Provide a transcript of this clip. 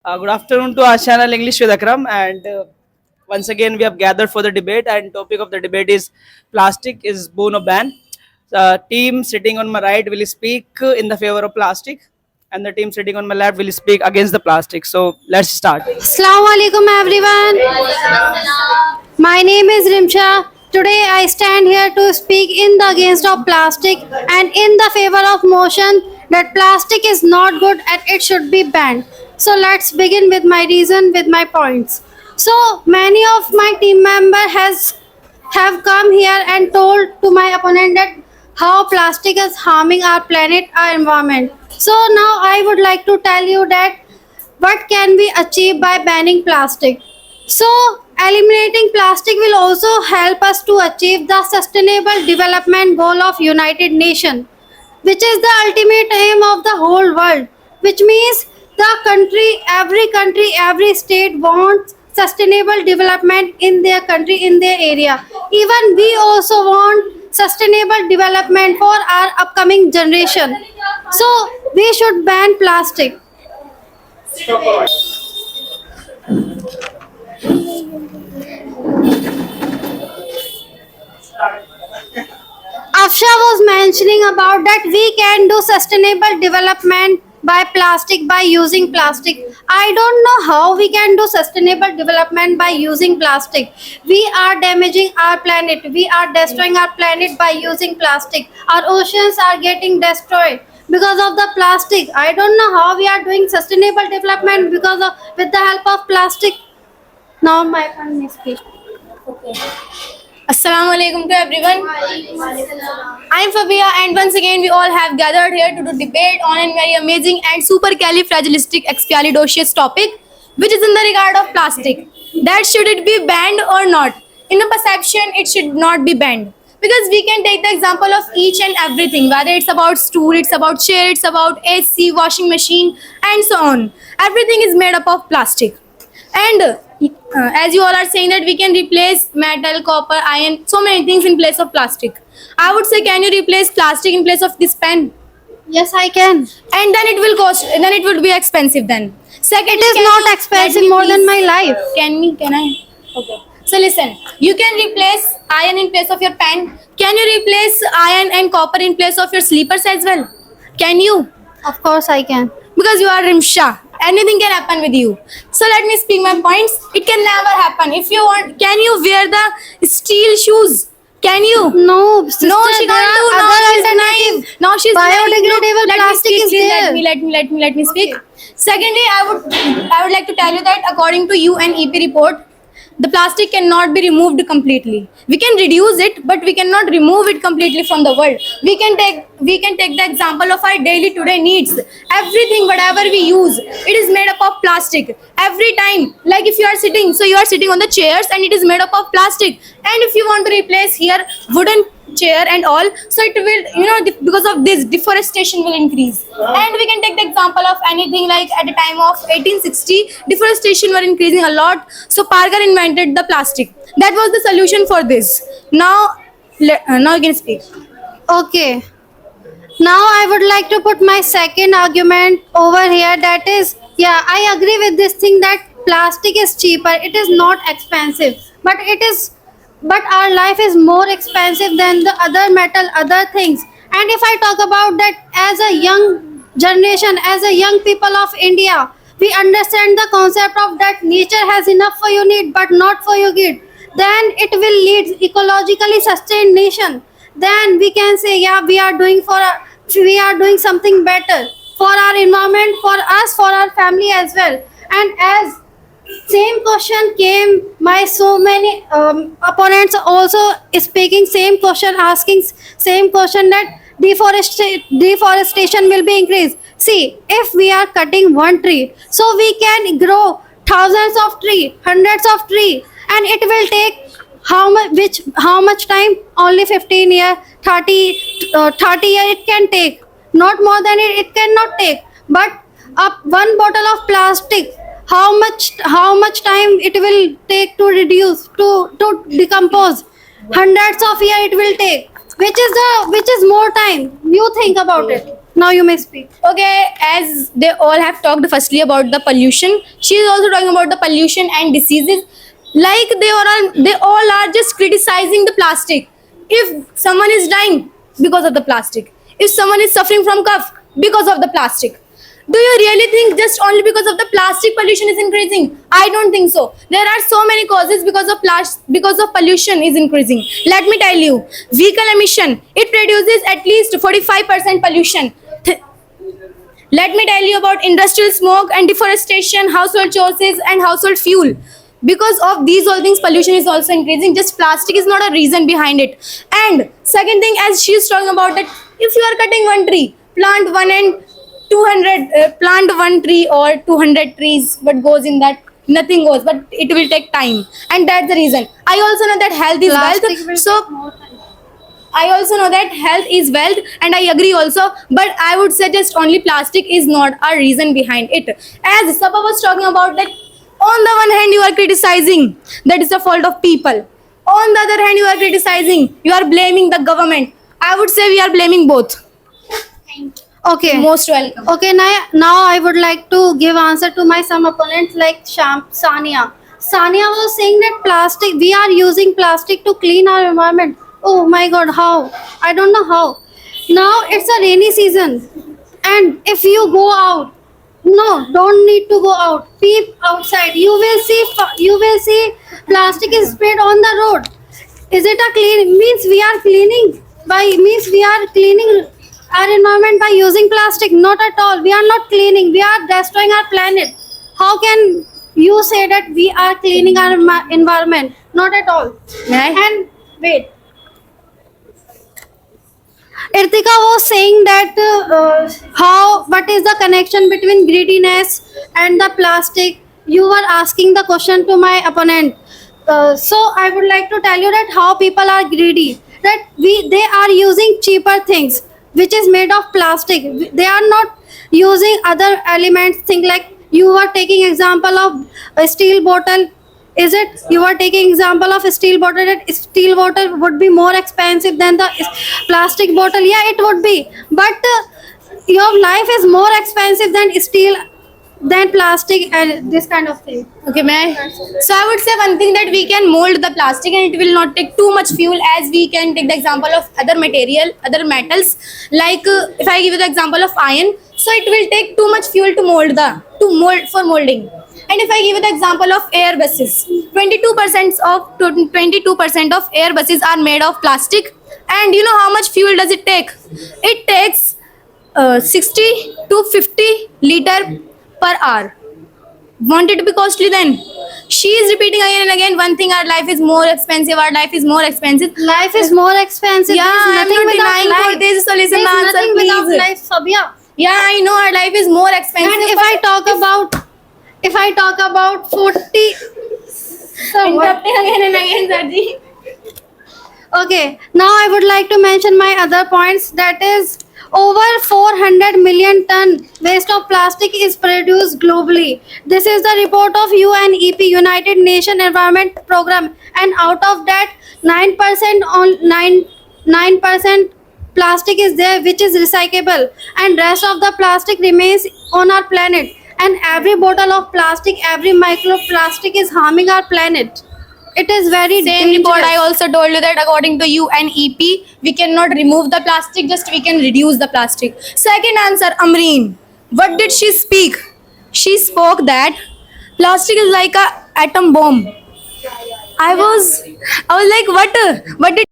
Good afternoon to our channel English with Akram, and once again we have gathered for the debate. And topic of the debate is plastic is boon or ban. The team sitting on my right will speak in the favor of plastic, and the team sitting on my left will speak against the plastic. So let's start. Assalamu alaikum everyone. My name is Rimsha. Today I stand here to speak in the against of plastic and in the favor of motion that plastic is not good and it should be banned. So let's begin with my reason with my points. So many of my team member has have come here and told to my opponent that how plastic is harming our planet, our environment. So now I would like to tell you that what can be achieved by banning plastic. So eliminating plastic will also help us to achieve the sustainable development goal of United Nations, which is the ultimate aim of the whole world, which means the country, every state wants sustainable development in their country, in their area. Even we also want sustainable development for our upcoming generation. So we should ban plastic. Afsha was mentioning about that we can do sustainable development by plastic by using plastic. I don't know how we can do sustainable development by using plastic. We are damaging our planet. We are destroying our planet by using plastic. Our oceans are getting destroyed because of the plastic. I don't know how we are doing sustainable development because of with the help of plastic. Now my friend is speaking. Assalamu alaikum to everyone. I am Fabia, and once again we all have gathered here to do debate on a very amazing and supercalifragilisticexpialidocious topic, which is in the regard of plastic. That should it be banned or not? In a perception, it should not be banned because we can take the example of each and everything, whether it's about stool, it's about chair, it's about AC, washing machine, and so on. Everything is made up of plastic. And as you all are saying that we can replace metal, copper, iron, so many things in place of plastic. I would say, can you replace plastic in place of this pen? Yes, I can. And then it will cost. Then it would be expensive. Then second, It is not expensive more than my life. Can I? Okay. So listen, you can replace iron in place of your pen. Can you replace iron and copper in place of your sleepers as well? Can you? Of course, I can. Because you are Rimsha. Anything can happen with you. So let me speak my points. It can never happen. If you want, can you wear the steel shoes? Can you? No, sister, No, she there can't are do. other Now she's alternatives. denying. Now she's Biodegradable denying. No, plastic is there. Let me speak. Secondly, I would like to tell you that according to UNEP report, the plastic cannot be removed completely. We can reduce it, but we cannot remove it completely from the world. We can take the example of our daily today needs. Everything, whatever we use, it is made up of plastic. Every time, like if you are sitting, so you are sitting on the chairs and it is made up of plastic. And if you want to replace here wooden chair and all, so it will, because of this, deforestation will increase. And we can take the example of anything like at the time of 1860, deforestation were increasing a lot, so Parker invented the plastic. That was the solution for this. Now you can speak. Okay. Now I would like to put my second argument over here. That is, yeah, I agree with this thing that plastic is cheaper. It is not expensive, but our life is more expensive than the other metal, other things. And if I talk about that as a young generation, as a young people of India, we understand the concept of that nature has enough for your need, but not for your good. Then it will lead ecologically sustained nation. Then we can say, yeah, we are doing something better for our environment, for us, for our family as well. And as same question came, my so many opponents also speaking same question, asking same question that deforestation will be increased. See, if we are cutting one tree, so we can grow thousands of tree, hundreds of tree, and it will take how much time? Only 15 year, 30 year it can take. Not more than it cannot take. But up one bottle of plastic, how much time it will take to reduce to decompose? Hundreds of year it will take. which is more time. You think about it. Now you may speak. Okay, as they all have talked firstly about the pollution, she is also talking about the pollution and diseases. Like they all are just criticizing the plastic. If someone is dying because of the plastic, if someone is suffering from cough because of the plastic, do you really think just only because of the plastic pollution is increasing? I don't think so. There are so many causes because of pollution is increasing. Let me tell you, vehicle emission, it produces at least 45% pollution. Let me tell you about industrial smoke and deforestation, household choices and household fuel. Because of these all things, pollution is also increasing. Just plastic is not a reason behind it. And second thing, as she is talking about that, if you are cutting one tree, plant one and 200, plant one tree or 200 trees. What goes in that? Nothing goes, but it will take time, and that's the reason. I also know that health is Plastic will wealth. So take more time. I also know that health is wealth, and I agree also. But I would suggest only plastic is not a reason behind it. As Sapa was talking about that, on the one hand you are criticizing that is the fault of people. On the other hand, you are criticizing, you are blaming the government. I would say we are blaming both. Okay. Most welcome. Okay, now I would like to give answer to my some opponents like Sania. Sania was saying that we are using plastic to clean our environment. Oh my god, how? I don't know how. Now it's a rainy season, and if you go out, no, don't need to go out. Peep outside. You will see plastic is spread on the road. Is it a clean? Means we are cleaning our environment by using plastic. Not at all. We are not cleaning. We are destroying our planet. How can you say that we are cleaning our environment? Not at all. May I? And wait. Irtika was saying that what is the connection between greediness and the plastic? You were asking the question to my opponent. So I would like to tell you that how people are greedy. That they are using cheaper things which is made of plastic. They are not using other elements. Think like you were taking example of a steel bottle. Is it you are taking example of a steel bottle? That steel bottle would be more expensive than the plastic bottle. Yeah, it would be. But your life is more expensive than steel, than plastic, and this kind of thing. Okay, may I? So I would say one thing that we can mold the plastic and it will not take too much fuel, as we can take the example of other metals. Like if I give you the example of iron, so it will take too much fuel to mold for molding. And if I give you the example of air buses, 22% of air buses are made of plastic. And you know how much fuel does it take? It takes 60 to 50 liter per hour. Want it to be costly then? She is repeating again and again one thing: our life is more expensive. Our life is more expensive. Life is more expensive. Yeah, There's I'm nothing not without denying life. for this. So listen, There's the answer, nothing without please. life, Sabia. Yeah, I know our life is more expensive. And if I talk about 40. So what? Interrupting again and again, Sarji. Okay, now I would like to mention my other points. That is, over 400 million ton waste of plastic is produced globally. This is the report of UNEP, United Nations Environment Program, and out of that, 9% plastic is there which is recyclable, and rest of the plastic remains on our planet. And every bottle of plastic, every microplastic is harming our planet. It is very Same dangerous. report, I also told you that according to UNEP, we cannot remove the plastic, just we can reduce the plastic. Second answer, Amreen. What did she speak? She spoke that plastic is like a atom bomb. I was like, what did